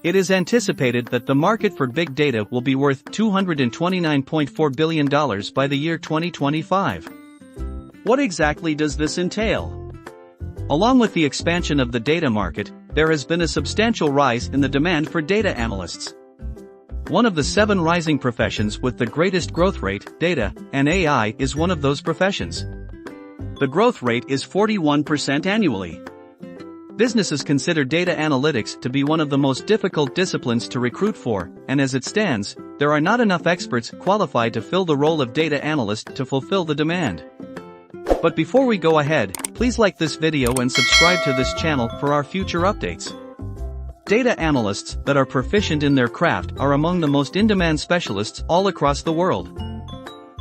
It is anticipated that the market for big data will be worth $229.4 billion by the year 2025. What exactly does this entail? Along with the expansion of the data market, there has been a substantial rise in the demand for data analysts. One of the 7 rising professions with the greatest growth rate, data and AI, is one of those professions. The growth rate is 41% annually. Businesses consider data analytics to be one of the most difficult disciplines to recruit for, and as it stands, there are not enough experts qualified to fill the role of data analyst to fulfill the demand. But before we go ahead, please like this video and subscribe to this channel for our future updates. Data analysts that are proficient in their craft are among the most in-demand specialists all across the world.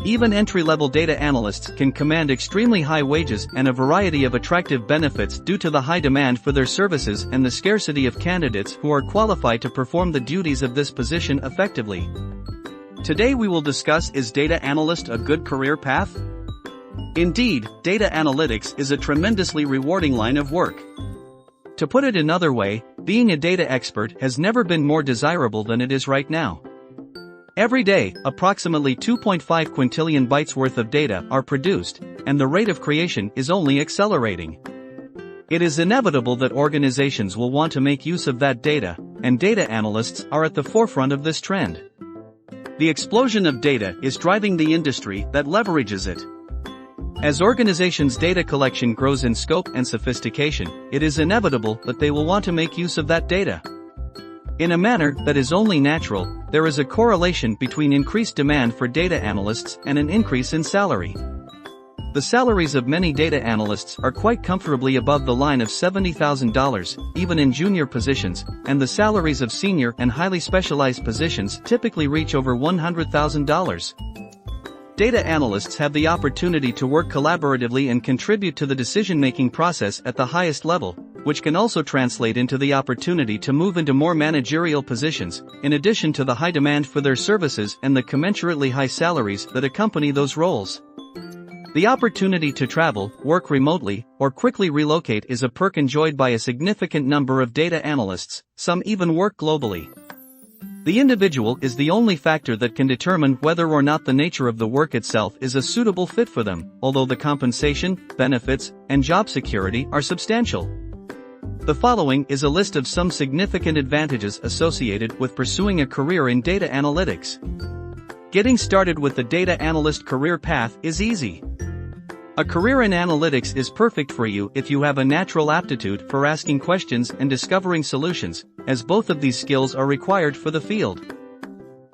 Even entry-level data analysts can command extremely high wages and a variety of attractive benefits due to the high demand for their services and the scarcity of candidates who are qualified to perform the duties of this position effectively. Today we will discuss: is data analyst a good career path? Indeed, data analytics is a tremendously rewarding line of work. To put it another way, being a data expert has never been more desirable than it is right now. Every day, approximately 2.5 quintillion bytes worth of data are produced, and the rate of creation is only accelerating. It is inevitable that organizations will want to make use of that data, and data analysts are at the forefront of this trend. The explosion of data is driving the industry that leverages it. As organizations' data collection grows in scope and sophistication, it is inevitable that they will want to make use of that data. In a manner that is only natural, there is a correlation between increased demand for data analysts and an increase in salary. The salaries of many data analysts are quite comfortably above the line of $70,000, even in junior positions, and the salaries of senior and highly specialized positions typically reach over $100,000. Data analysts have the opportunity to work collaboratively and contribute to the decision-making process at the highest level, which can also translate into the opportunity to move into more managerial positions, in addition to the high demand for their services and the commensurately high salaries that accompany those roles. The opportunity to travel, work remotely, or quickly relocate is a perk enjoyed by a significant number of data analysts. Some even work globally. The individual is the only factor that can determine whether or not the nature of the work itself is a suitable fit for them, although the compensation, benefits, and job security are substantial. The following is a list of some significant advantages associated with pursuing a career in data analytics. Getting started with the data analyst career path is easy. A career in analytics is perfect for you if you have a natural aptitude for asking questions and discovering solutions, as both of these skills are required for the field.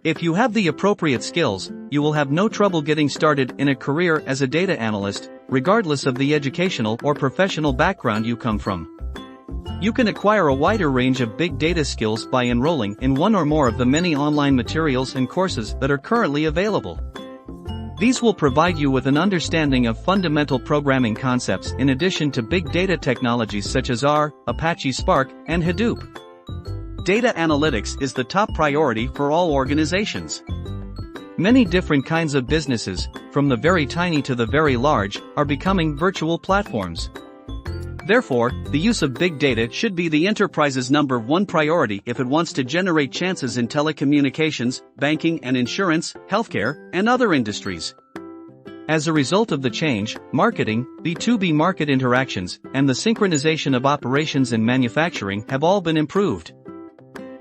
If you have the appropriate skills, you will have no trouble getting started in a career as a data analyst, regardless of the educational or professional background you come from. You can acquire a wider range of big data skills by enrolling in one or more of the many online materials and courses that are currently available. These will provide you with an understanding of fundamental programming concepts in addition to big data technologies such as R, Apache Spark, and Hadoop. Data analytics is the top priority for all organizations. Many different kinds of businesses, from the very tiny to the very large, are becoming virtual platforms. Therefore, the use of big data should be the enterprise's #1 priority if it wants to generate chances in telecommunications, banking and insurance, healthcare, and other industries. As a result of the change, marketing, B2B market interactions, and the synchronization of operations in manufacturing have all been improved.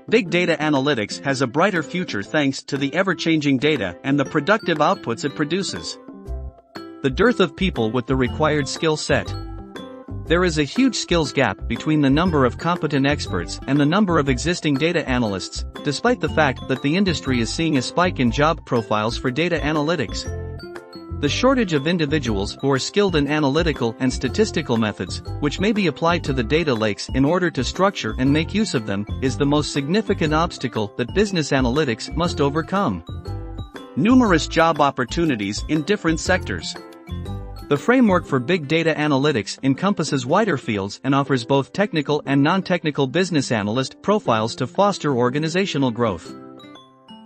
Big data analytics has a brighter future thanks to the ever-changing data and the productive outputs it produces. The dearth of people with the required skill set. There is a huge skills gap between the number of competent experts and the number of existing data analysts, despite the fact that the industry is seeing a spike in job profiles for data analytics. The shortage of individuals who are skilled in analytical and statistical methods, which may be applied to the data lakes in order to structure and make use of them, is the most significant obstacle that business analytics must overcome. Numerous job opportunities in different sectors. The framework for big data analytics encompasses wider fields and offers both technical and non-technical business analyst profiles to foster organizational growth.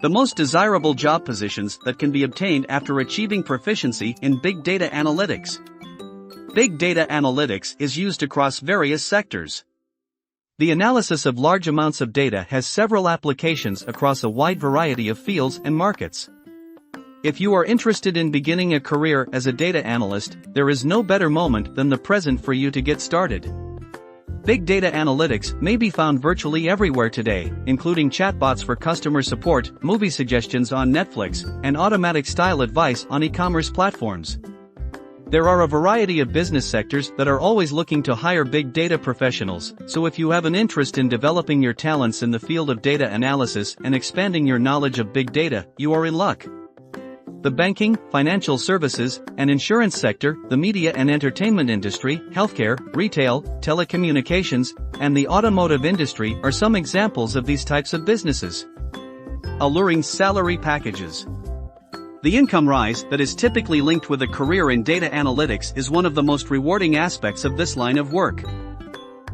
The most desirable job positions that can be obtained after achieving proficiency in big data analytics. Big data analytics is used across various sectors. The analysis of large amounts of data has several applications across a wide variety of fields and markets. If you are interested in beginning a career as a data analyst, there is no better moment than the present for you to get started. Big data analytics may be found virtually everywhere today, including chatbots for customer support, movie suggestions on Netflix, and automatic style advice on e-commerce platforms. There are a variety of business sectors that are always looking to hire big data professionals, so if you have an interest in developing your talents in the field of data analysis and expanding your knowledge of big data, you are in luck. The banking, financial services, and insurance sector, the media and entertainment industry, healthcare, retail, telecommunications, and the automotive industry are some examples of these types of businesses. Alluring salary packages. The income rise that is typically linked with a career in data analytics is one of the most rewarding aspects of this line of work.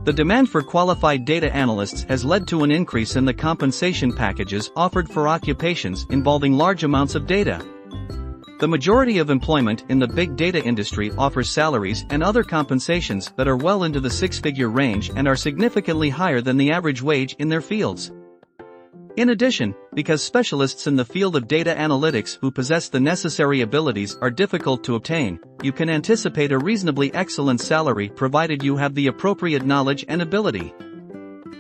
The demand for qualified data analysts has led to an increase in the compensation packages offered for occupations involving large amounts of data. The majority of employment in the big data industry offers salaries and other compensations that are well into the six-figure range and are significantly higher than the average wage in their fields. In addition, because specialists in the field of data analytics who possess the necessary abilities are difficult to obtain, you can anticipate a reasonably excellent salary provided you have the appropriate knowledge and ability.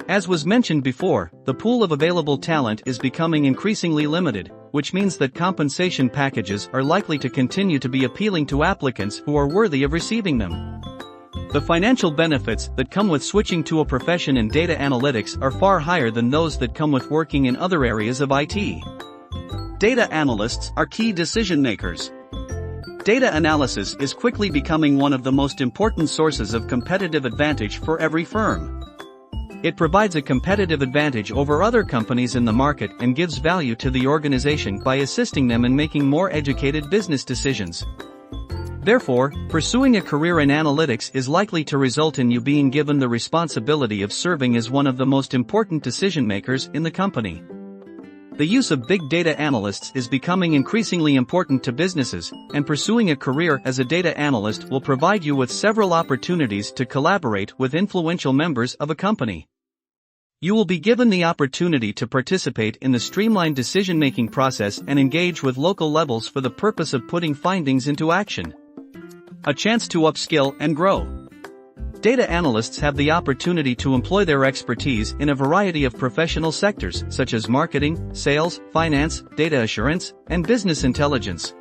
As was mentioned before, the pool of available talent is becoming increasingly limited, which means that compensation packages are likely to continue to be appealing to applicants who are worthy of receiving them. The financial benefits that come with switching to a profession in data analytics are far higher than those that come with working in other areas of IT. Data analysts are key decision makers. Data analysis is quickly becoming one of the most important sources of competitive advantage for every firm. It provides a competitive advantage over other companies in the market and gives value to the organization by assisting them in making more educated business decisions. Therefore, pursuing a career in analytics is likely to result in you being given the responsibility of serving as one of the most important decision makers in the company. The use of big data analysts is becoming increasingly important to businesses, and pursuing a career as a data analyst will provide you with several opportunities to collaborate with influential members of a company. You will be given the opportunity to participate in the streamlined decision-making process and engage with local levels for the purpose of putting findings into action. A chance to upskill and grow. Data analysts have the opportunity to employ their expertise in a variety of professional sectors such as marketing, sales, finance, data assurance, and business intelligence.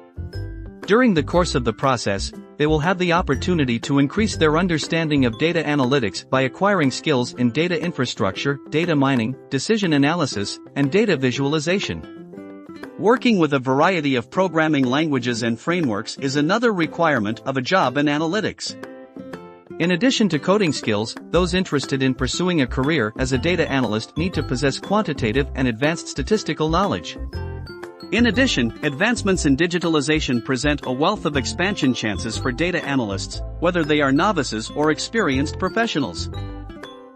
During the course of the process, they will have the opportunity to increase their understanding of data analytics by acquiring skills in data infrastructure, data mining, decision analysis, and data visualization. Working with a variety of programming languages and frameworks is another requirement of a job in analytics. In addition to coding skills, those interested in pursuing a career as a data analyst need to possess quantitative and advanced statistical knowledge. In addition, advancements in digitalization present a wealth of expansion chances for data analysts, whether they are novices or experienced professionals.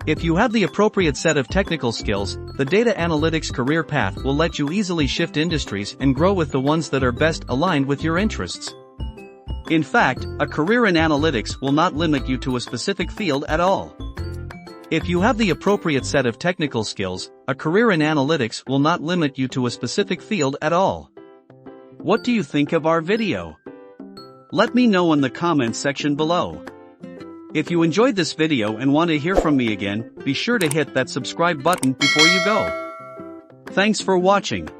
If you have the appropriate set of technical skills, the data analytics career path will let you easily shift industries and grow with the ones that are best aligned with your interests. In fact, a career in analytics will not limit you to a specific field at all. If you have the appropriate set of technical skills, a career in analytics will not limit you to a specific field at all. What do you think of our video? Let me know in the comments section below. If you enjoyed this video and want to hear from me again, be sure to hit that subscribe button before you go. Thanks for watching.